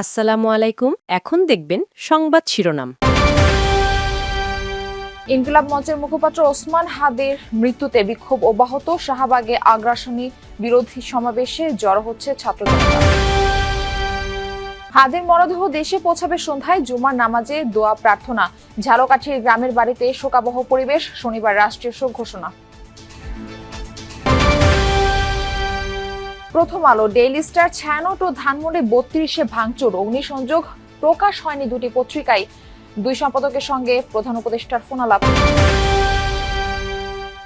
আসসালামু আলাইকুম। এখন দেখবেন সংবাদ শিরোনাম। ইনকিলাব মঞ্চের মুখপাত্র ওসমান হাদির মৃত্যুতে বিক্ষোভ অব্যাহত। শাহবাগে আগ্রাসনী বিরোধী সমাবেশে জড়ো হচ্ছে ছাত্র জনতা। হাদির মরদেহ দেশে পৌঁছাবে সন্ধ্যায়। জুমার নামাজে দোয়া প্রার্থনা। ঝালকাঠির গ্রামের বাড়িতে শোকাবহ পরিবেশ। শনিবার রাষ্ট্রীয় শোক ঘোষণা। প্রথম আলো, ডেইলি স্টার, ছায়ানট ও ধানমন্ডি ৩২-এ ভাঙচুর। অগ্নিসংযোগ প্রকাশ হয়নি দুটি পত্রিকায়। দুই সম্পাদকের সঙ্গে প্রধান উপদেষ্টার ফোনালাপ।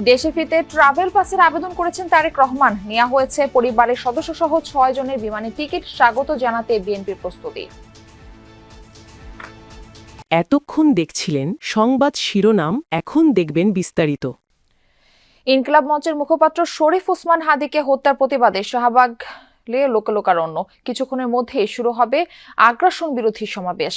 দেশে ফিরতে ট্রাভেল পাসের আবেদন করেছেন তারেক রহমান। নেওয়া হয়েছে পরিবারের সদস্য সহ ৬ জনের বিমানে টিকিট। স্বাগত জানাতে বিএনপির প্রস্তুতি। এতক্ষণ দেখছিলেন সংবাদ শিরোনাম, এখন দেখবেন বিস্তারিত। ইনকিলাব মঞ্চের মুখপাত্র শরীফ ওসমান হাদিকে হত্যার প্রতিবাদে শাহবাগ লোকারণ্য। কিছুক্ষণের মধ্যেই শুরু হবে আগ্রাসন বিরোধী সমাবেশ।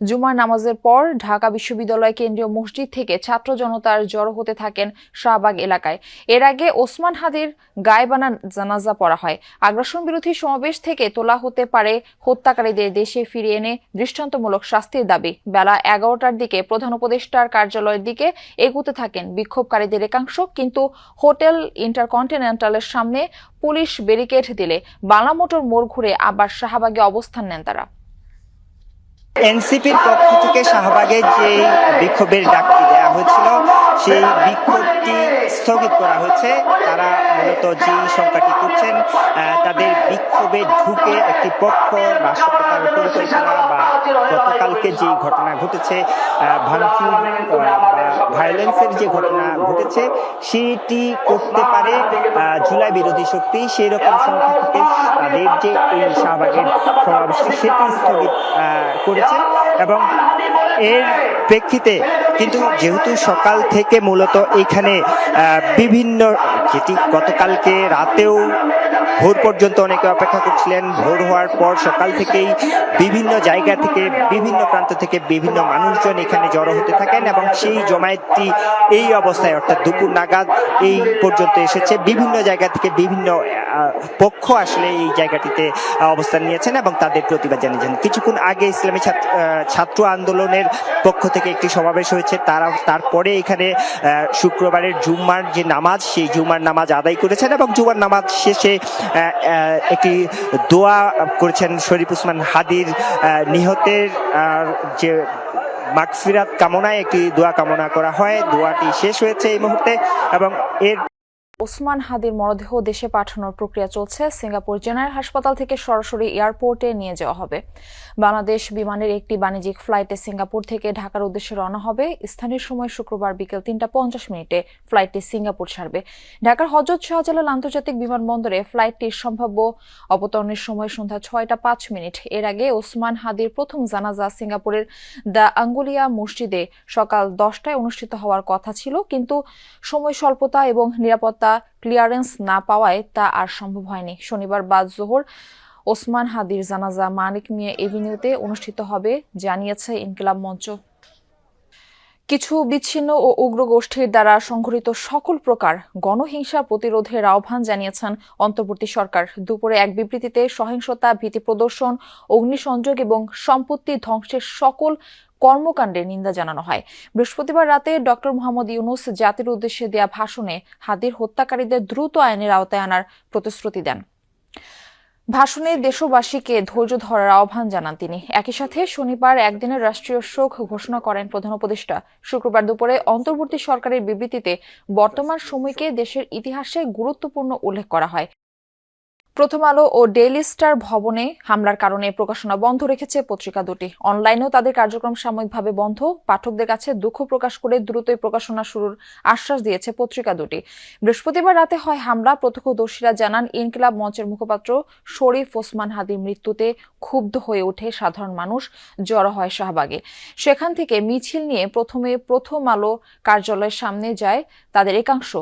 জুমার নামাজের পর ঢাকা বিশ্ববিদ্যালয় কেন্দ্রীয় মসজিদ থেকে ছাত্র জনতার জড়ো হতে থাকেন শাহবাগ এলাকায়। এর আগে ওসমান হাদির গায়েবানা জানাজা পড়া হয়। আগ্রাসন বিরোধী সমাবেশ থেকে তোলা হতে পারে হত্যাকারীদের দেশে ফিরিয়ে এনে দৃষ্টান্তমূলক শাস্তির দাবি। বেলা ১১টার দিকে প্রধান উপদেষ্টার কার্যালয়ের দিকে এগুতে থাকেন বিক্ষোভকারীদের একাংশ, কিন্তু হোটেল ইন্টারকন্টিনেন্টালের সামনে পুলিশ ব্যারিকেড দিলে বাংলা মোটর মোড় ঘুরে আবার শাহবাগে অবস্থান নেন তারা। এনসিপির পক্ষ থেকে শাহবাগে যে বিক্ষোভের ডাকটি দেওয়া হয়েছিল সেই বিক্ষোভটি স্থগিত করা হয়েছে। তারা মূলত যে সংখ্যাটি করছেন তাদের বিক্ষোভে ঢুকে একটি পক্ষ রাষ্ট্রপতার পরিকল্পনা বা গতকালকে যে ঘটনা ঘটেছে, ভাঙচুর ভায়োলেন্সের যে ঘটনা ঘটেছে সেটি করতে পারে জুলাই বিরোধী শক্তি, সেই রকম সংখ্যা থেকে তাদের যে এই শাহবাগের সমাবেশটি সেটি স্থগিত করেছে। এবং এর প্রেক্ষিতে কিন্তু যেহেতু সকাল থেকে মূলত এখানে বিভিন্ন, যেটি গতকালকে রাতেও ভোর পর্যন্ত অনেকে অপেক্ষা করছিলেন, ভোর হওয়ার পর সকাল থেকেই বিভিন্ন জায়গা থেকে বিভিন্ন প্রান্ত থেকে বিভিন্ন মানুষজন এখানে জড়ো হতে থাকেন এবং সেই জমায়েতটি এই অবস্থায় অর্থাৎ দুপুর নাগাদ এই পর্যন্ত এসেছে। বিভিন্ন জায়গা থেকে বিভিন্ন পক্ষ আসলে এই জায়গাটিতে অবস্থান নিয়েছেন এবং তাদের প্রতিবাদ জানিয়েছেন। কিছুক্ষণ আগে ইসলামী ছাত্র আন্দোলনের পক্ষ থেকে একটি সমাবেশ হয়েছে। তারপরে এখানে শুক্রবারের জুম্মার যে নামাজ, সেই জুম্মার নামাজ আদায় করেছেন এবং জুম্মার নামাজ শেষে একটি দোয়া করেছেন শরীফ ওসমান হাদির নিহতের যে মাগফিরাত কামনায় একটি দোয়া কামনা করা হয়। দোয়াটি শেষ হয়েছে এই মুহূর্তে এবং এর ওসমান হাদির মরদেহ দেশে পাঠানোর প্রক্রিয়া চলছে। সিঙ্গাপুর জেনারেল হাসপাতাল থেকে সরাসরি এয়ারপোর্টে নিয়ে যাওয়া হবে। বাংলাদেশ বিমানের একটি বাণিজ্যিক ফ্লাইটে সিঙ্গাপুর থেকে ঢাকার উদ্দেশ্যে রওনা হবে। স্থানীয় সময় শুক্রবার বিকেল ৩টা ৫০ ফ্লাইটটি সিঙ্গাপুর ছাড়বে। ঢাকার হযরত শাহজালাল আন্তর্জাতিক বিমানবন্দরে ফ্লাইটটির সম্ভাব্য অবতরণের সময় সন্ধ্যা ৬টা ৫ এর আগে ওসমান হাদির প্রথম জানাজা সিঙ্গাপুরের দ্য আঙ্গুলিয়া মসজিদে সকাল ১০টায় অনুষ্ঠিত হওয়ার কথা ছিল, কিন্তু সময় স্বল্পতা এবং নিরাপত্তা ক্লিয়ারেন্স না পাওয়ায় তা আর সম্ভব হয়নি। শনিবার বাদ জোহর ওসমান হাদির জানাজা মানিক মিয়া এভিনিউতে অনুষ্ঠিত হবে, জানিয়েছে ইনকিলাব মঞ্চ। কিছু বিচ্ছিন্ন ও উগ্র গোষ্ঠীর দ্বারা সংঘটিত সকল প্রকার গণহিংসা প্রতিরোধের আহ্বান জানিয়েছেন অন্তর্বর্তী সরকার। দুপুরে এক বিবৃতিতে সহিংসতা, ভীতি প্রদর্শন, অগ্নিসংযোগ এবং সম্পত্তি ধ্বংসের সকল কর্মকাণ্ডের নিন্দা জানানো হয়। বৃহস্পতিবার রাতে ডক্টর মোহাম্মদ ইউনূস জাতির উদ্দেশ্যে দেয়া ভাষণে হাদির হত্যাকারীদের দ্রুত আইনের আওতায় আনার প্রতিশ্রুতি দেন। ভাষণে দেশবাসীকে ধৈর্য ধরার আহ্বান জানান তিনি। একই সাথে শনিবার একদিনের রাষ্ট্রীয় শোক ঘোষণা করেন প্রধান উপদেষ্টা। শুক্রবার দুপুরে অন্তর্বর্তী সরকারের বিবৃতিতে বর্তমান সময়কে দেশের ইতিহাসে গুরুত্বপূর্ণ উল্লেখ করা হয়। প্রথম আলো ও ডেইলি স্টার ভবনে হামলার কারণে প্রকাশনা বন্ধ রেখেছে পত্রিকা দুটি। অনলাইনেও তাদের কার্যক্রম সাময়িকভাবে বন্ধ। পাঠকদের কাছে দুঃখ প্রকাশ করে দ্রুতই প্রকাশনা শুরুর আশ্বাস দিয়েছে পত্রিকা দুটি। বৃহস্পতিবার রাতে হয় হামলা। প্রত্যক্ষদর্শীরা জানান, ইনকিলাব মঞ্চের মুখপাত্র শরীফ ওসমান হাদির মৃত্যুতে ক্ষুব্ধ হয়ে ওঠে সাধারণ মানুষ, জড়ো হয় শাহবাগে। সেখান থেকে মিছিল নিয়ে প্রথমে প্রথম আলো কার্যালয়ের সামনে যায় তাদের একাংশ,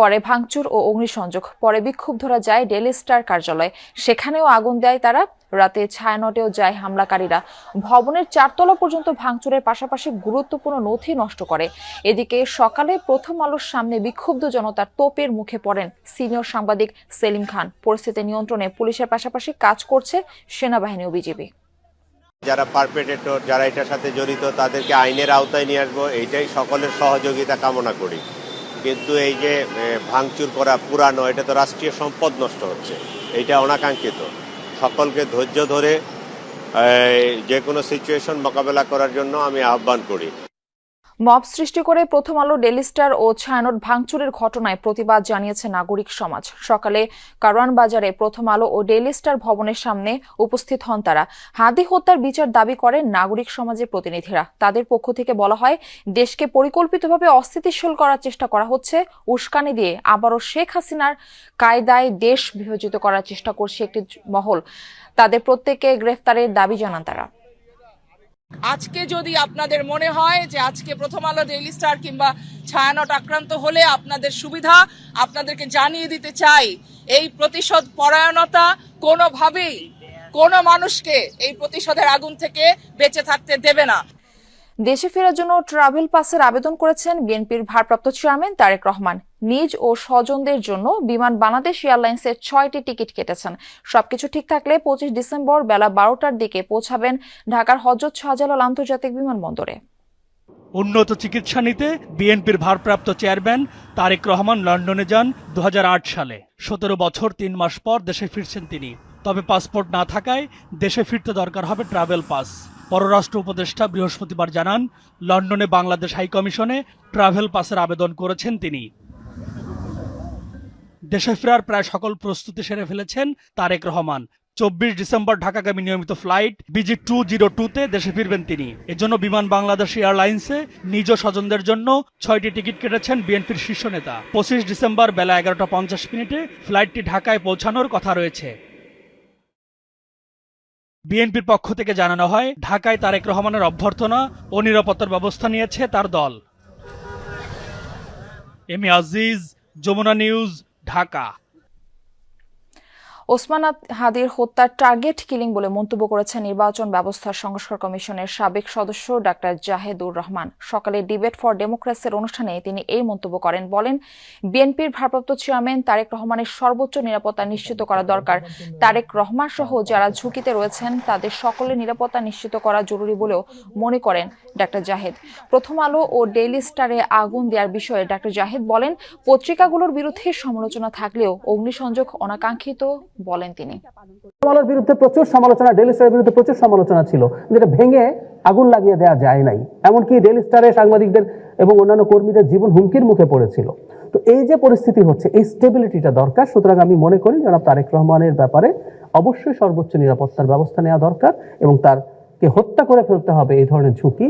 করে ভাঙচুর ও অগ্নিসংযোগ। পরে বিক্ষোভ ধরা যায় ডেইলি স্টার কার্যালয়ে, সেখানেও আগুন দেয় তারা। রাতে ছায়ানটেও যায় হামলাকারীরা। ভবনের ৪তলা পর্যন্ত ভাঙচুরের পাশাপাশি গুরুত্বপূর্ণ নথি নষ্ট করে। এদিকে সকালে প্রথম আলোর সামনে বিক্ষুব্ধ জনতার তোপের মুখে পড়েন সিনিয়র সাংবাদিক সেলিম খান। পরিস্থিতি নিয়ন্ত্রণে পুলিশের পাশাপাশি কাজ করছে সেনাবাহিনী ও বিজিবি। যারা পারপেট্রেটর, যারা এটার সাথে জড়িত, তাদেরকে আইনের আওতায় নিয়ে আসবো, এইটাই সকলের সহযোগিতা কামনা করি। কিন্তু এই যে ভাঙচুর করা, পুরানো, এটা তো রাষ্ট্রীয় সম্পদ নষ্ট হচ্ছে, এইটা অনাকাঙ্ক্ষিত। সকলকে ধৈর্য ধরে যে কোনো সিচুয়েশন মোকাবেলা করার জন্য আমি আহ্বান করি। মব সৃষ্টি করে প্রথম আলো, ডেইলি স্টার ও ছায়ানট ভাঙচুরের ঘটনায় প্রতিবাদ জানিয়েছে নাগরিক সমাজ। সকালে কারওয়ান বাজারে প্রথম আলো ও ডেইলি স্টার ভবনের সামনে উপস্থিত হন তারা। হাদি হত্যার বিচার দাবি করেন নাগরিক সমাজের প্রতিনিধিরা। তাদের পক্ষ থেকে বলা হয়, দেশকে পরিকল্পিতভাবে অস্থিতিশীল করার চেষ্টা করা হচ্ছে। উস্কানি দিয়ে আবারও শেখ হাসিনার কায়দায় দেশ বিভাজিত করার চেষ্টা করছে একটি মহল। তাদের প্রত্যেককে গ্রেফতারের দাবি জানান তারা। আজকে যদি আপনাদের মনে হয় যে আজকে প্রথম আলো, ডেইলি স্টার কিংবা ছায়ানট আক্রান্ত হলে আপনাদের সুবিধা, আপনাদেরকে জানিয়ে দিতে চাই, এই প্রতিশোধ পরায়ণতা কোনোভাবেই কোনো মানুষকে এই প্রতিশোধের আগুন থেকে বেঁচে থাকতে দেবে না। দেশে ফেরার জন্য ট্রাভেল পাসের আবেদন করেছেন বিএনপির ভারপ্রাপ্ত চেয়ারম্যান তারেক রহমান। নিজ ও স্বজনদের জন্য বিমান বাংলাদেশ এয়ারলাইন্সের 6টি টিকিট কেটেছেন। সবকিছু ঠিক থাকলে 25 ডিসেম্বর বেলা 12টার দিকে পৌঁছাবেন ঢাকার হযরত শাহজালাল আন্তর্জাতিক বিমানবন্দরে। উন্নত চিকিৎসা নিতে বিএনপির ভারপ্রাপ্ত চেয়ারম্যান তারেক রহমান লন্ডনে যান 2008 সালে। 17 বছর 3 মাস পর দেশে ফিরছেন তিনি। তবে পাসপোর্ট না থাকায় দেশে ফিরতে দরকার হবে ট্রাভেল পাস। পররাষ্ট্র উপদেষ্টা বৃহস্পতিবার জানান, লন্ডনে বাংলাদেশ হাইকমিশনে ট্রাভেল পাসের আবেদন করেছেন তিনি। দেশে ফেরার প্রায় সকল প্রস্তুতি সেরে ফেলেছেন তারেক রহমান। 24 ডিসেম্বর ঢাকাগামী নিয়মিত ফ্লাইট BG 202-তে দেশে ফিরবেন তিনি। এজন্য বিমান বাংলাদেশ এয়ারলাইন্সে নিজ স্বজনদের জন্য 6টি টিকিট কেটেছেন বিএনপির শীর্ষ নেতা। 25 ডিসেম্বর বেলা 11টা 50 ফ্লাইটটি ঢাকায় পৌঁছানোর কথা রয়েছে। বিএনপির পক্ষ থেকে জানানো হয়, ঢাকায় তারেক রহমানের অভ্যর্থনা ও নিরাপত্তার ব্যবস্থা নিয়েছে তার দল। এমি আজিজ, যমুনা নিউজ, ঢাকা। ওসমান হাদির হত্যার টার্গেট কিলিং বলে মন্তব্য করেছেন নির্বাচন ব্যবস্থার সংস্কার কমিশনের সাবেক সদস্য ডাক্তার জাহেদুর রহমান। সকালে ডিবেট ফর ডেমোক্রেসির অনুষ্ঠানে তিনি এই মন্তব্য করেন। বলেন, বিএনপির ভারপ্রাপ্ত চেয়ারম্যান তারেক রহমানের সর্বোচ্চ নিরাপত্তা নিশ্চিত করা দরকার। তারেক রহমান সহ যারা ঝুঁকিতে রয়েছেন তাদের সকলের নিরাপত্তা নিশ্চিত করা জরুরি বলেও মনে করেন ডাক্তার জাহেদ। প্রথম আলো ও ডেইলি স্টারে আগুন দেওয়ার বিষয়ে ডাক্তার জাহেদ বলেন, পত্রিকাগুলোর বিরুদ্ধে সমালোচনা থাকলেও অগ্নিসংযোগ অনাকাঙ্ক্ষিত বলেন তিনি। আলোর বিরুদ্ধে প্রচুর সমালোচনা, ডেইলি স্টারের বিরুদ্ধে প্রচুর সমালোচনা ছিল, যেটা ভেঙে আগুন লাগিয়ে দেওয়া যায় নাই। এমনকি ডেইলি স্টারে সাংবাদিকদের এবং অন্যান্য কর্মীদের জীবন হুমকির মুখে পড়েছিল। তো এই যে পরিস্থিতি হচ্ছে, এই স্টেবিলিটিটা দরকার। সুতরাং আমি মনে করি জনাব তারেক রহমানের ব্যাপারে অবশ্যই সর্বোচ্চ নিরাপত্তার ব্যবস্থা নেওয়া দরকার এবং তারকে হত্যা করে ফেলতে হবে এই ধরনের ঝুঁকি